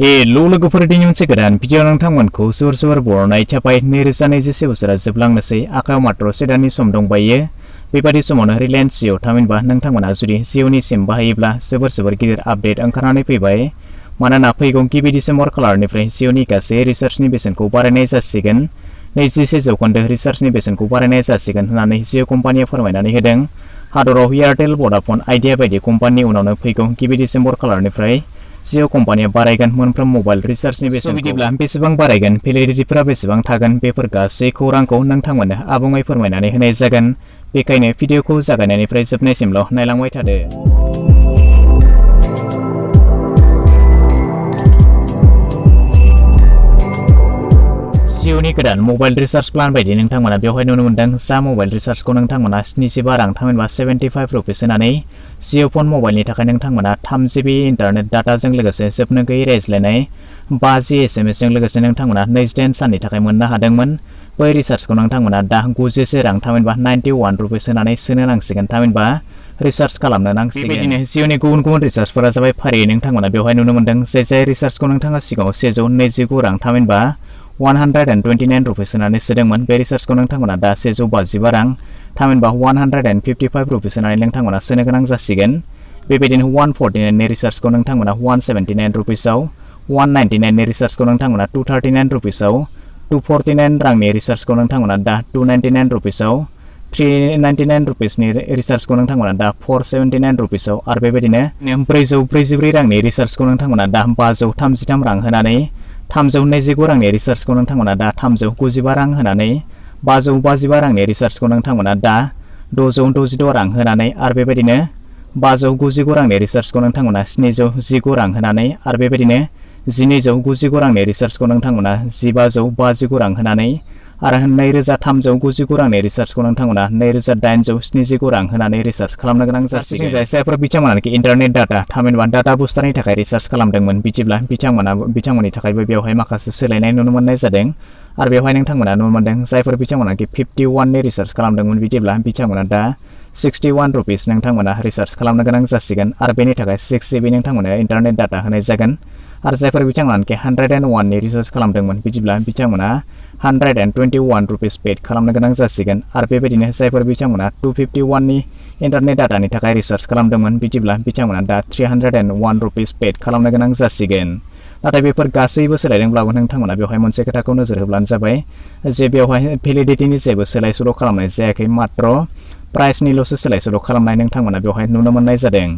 hello लोगोफोर दिनै मोनसे गोदान भिडिअ नोंथांमोनखौ जोबोर बरनाय थाबाय 2021 बोसोरा जोबलांनोसै आखायाव मात्र से दाननि सम दंबायो बेबादि समावनो रिलायन्स जिअ थामहिनबा नोंथांमोना जुदि जिअनि सिम बाहायोब्ला जोबोर गिदिर आपडेट ओंखारनानै फैबाय मानोना फैगौ गिबि डिसेम्बर खालारनिफ्राय जिअनि गासै रिचार्जनि बेसेनखौ बारायनाय जासिगोन 21% रिचार्जनि बेसेनखौ बारायनाय जासिगोन होननानै जिअ कम्पानिया फोरमायनानै होदों हादराव एयारटेल वडाफन आइडिया बायदि कम्पानिनि उनावनो फैगौ गिबि डिसेम्बर खालारनिफ्राय जिअ कम्पानिया बारायगोन मोनफ्रोम मबाइल रिचार्जनि बेसेन बिदिब्ला बेसेबां बारायगोन भेलिडिटिफोरा बेसेबां थागोन बेफोर गासै खौरांखौ नोंथांमोननो आबुङै फोरमायनानै होनाय जागोन बेखायनो भिडिअखौ जागायनायनिफ्राय जोबनायसिमल' नायलांबाय थादो जिअनि गोदान मबाइल रिचार्ज प्लान बायदि नोंथांमोना बेवहाय नुनो मोनदों जा मबाइल रिचार्जखौ नोंथांमोना 75 रां थामहिनबा 75 रुपिस होनानै जिअ फन मबाइलनि थाखाय नोंथांमोना 3 GB इन्टारनेट डाटाजों लोगोसे जोबनो गैयै रायज्लायनाय 5G SMS जों लोगोसे नोंथांमोना 28 साननि थाखाय मोननो हादोंमोन बै रिचार्जखौ नोंथांमोना दा 91 रां थामहिनबा 91 रुपिस होनानै सोनो नांसिगोन थामहिनबा रिचार्ज खालामनो नांसिगोन बेबायदिनो जिअनि गुबुन फारिफोरा जाबाय फारियै नोंथांमोना बेवहाय नुनो मोनदों जाय रिचार्जखौ नोंथाङा सिगाङाव 129 रां थामहिनबा 129 रुपिस होनानै सोदोंमोन बे रिचार्जखौ नोंथांमोना दा 155 रां थामहिनबा 155 रुपिस होनानै नोंथांमोना सोनो गोनां जासिगोन बेबायदिनो 149 नि रिचार्जखौ नोंथांमोना 179 रुपिसआव 199 नि रिचार्जखौ नोंथांमोना 239 रुपिसआव 249 रांनि रिचार्जखौ नोंथांमोना दा 299 रुपिसआव 399 रुपिसनि रिचार्जखौ नोंथांमोना दा 479 रुपिसआव आरो बेबायदिनो 444 रांनि रिचार्जखौ नोंथांमोना दा 533 रां होनानै 329 रांनि रिचार्जखौ नोंथांमोना दा 395 रां होनानै 555 रांनि रिचार्जखौ नोंथांमोना दा 666 रां होनानै आरो बेबायदिनो 599 रांनि रिचार्जखौ नोंथांमोना 719 रां होनानै आरो बेबायदिनो 1299 रांनि रिचार्जखौ नोंथांमोना 1559 रां होनानै आरो 2399 रांनि रिचार्जखौ नोंथांमोना 2879 रां होनानै रिचार्ज खालामनो गोनां जासिगोन जायफोर बिथांमोनाखि इन्टारनेट डाटा थामहिनबा डाटा बुस्टारनि थाखाय रिचार्ज खालामदोंमोन बिदिब्ला बिथांमोननि थाखायबो बेवहाय माखासे सोलायनाय नुनो मोननाय जादों आरो बेवहाय नोंथांमोना नुनो मोनदों जायफोर बिथांमोनाखि 51 नि रिचार्ज खालामदोंमोन बिदिब्ला बिथांमोना दा 61 रुपिस नोंथांमोना रिचार्ज खालामनो गोनां जासिगोन आरो बेनि थाखाय 6 GB नोंथांमोना इन्टारनेट डाटा होनाय जागोन आरो जायफोर बिथांमोनाखि 101 नि रिचार्ज खालामदोंमोन बिदिब्ला बिथांमोना 121 रुपिस पेड खालामनो गोनां जासिगोन आरो बेबायदिनो जायफोर बिथांमोना 251 नि इन्टारनेट डाटानि थाखाय रिचार्ज खालामदोंमोन बिदिब्ला बिथांमोना दा 301 रुपिस पेड खालामनो गोनां जासिगोन नाथाय बेफोर गासैबो सोलायदोंब्लाबो नोंथांमोना बेवहाय मोनसे खोथाखौ नोजोर होब्लानो जाबाय जे बेवहाय भेलिडिटिनि जेबो सोलायसोल' खालामनाय जायाखै मात्र प्राइसनिल'सो सोलायसोल' खालामनाय नोंथांमोना बेवहाय नुनो मोननाय जादों